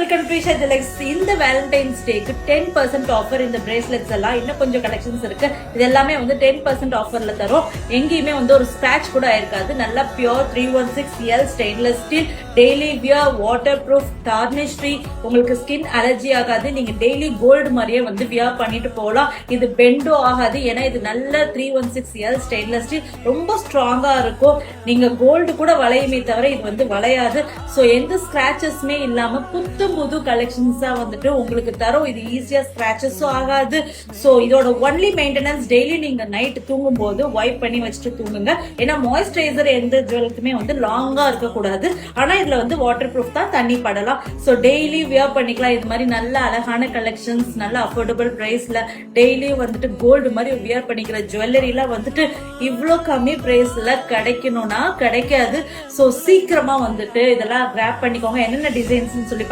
Welcome to Isha jewellers. இந்த Valentine's டேக்கு 10% offer இந்த bracelets எல்லாம் இன்னும் கொஞ்சம் கலெக்ஷன்ஸ் இருக்கு. இது எல்லாமே 10% ஆஃபர்ல தரும். எங்கேயுமே ஒரு ஸ்கிராட்ச் கூட ஆயிருக்காது. நல்லா pure 316L stainless steel, daily wear, water proof, tarnish free. உங்களுக்கு ஸ்கின் அலர்ஜி ஆகாது. நீங்க டெய்லி கோல்டு மாதிரியே வியர் பண்ணிட்டு போகலாம். இது பெண்டோ ஆகாது. ஏன்னா இது நல்ல 316L ஸ்டெயின்லெஸ் ஸ்டீல், ரொம்ப ஸ்ட்ராங்கா இருக்கும். நீங்க கோல்டு கூட வளையுமே தவிர இது வளையாது. சோ எந்த ஸ்கிராச்சஸ்மே இல்லாம புத்தம் புது கலெக்ஷன்ஸா உங்களுக்கு தரும். இது ஈஸியா ஸ்கிராச்சஸும் ஆகாது. சோ இதோட ஒன்லி மெயின்டெனன்ஸ் டெய்லி நீங்க நைட் தூங்கும் போது வைப் பண்ணி வச்சுட்டு தூங்குங்க. ஏன்னா மாய்ஸ்சரைசர் எந்த ஜுவல்க்குமே லாங்கா இருக்க கூடாது. ஆனா இதுல வாட்டர் ப்ரூஃப் தான், தண்ணி படலாம். சோ டெய்லி வியர் பண்ணிக்கலாம். இது மாதிரி நல்ல அழகான கலெக்ஷன்ஸ், நல்ல அஃபோர்டபுள் பிரைஸ்ல டெய்லி கோல்டு மாதிரி வியர் பண்ணிக்கிற ஜுவல்லரி எல்லாம் இவ்வளவு கம்மி பிரைஸ்ல கிடைக்கணும்னா கிடைக்காது. சோ சீக்கிரமா இதெல்லாம் கிராப் பண்ணிக்கோங்க. என்னென்ன டிசைன்ஸ் சொல்லி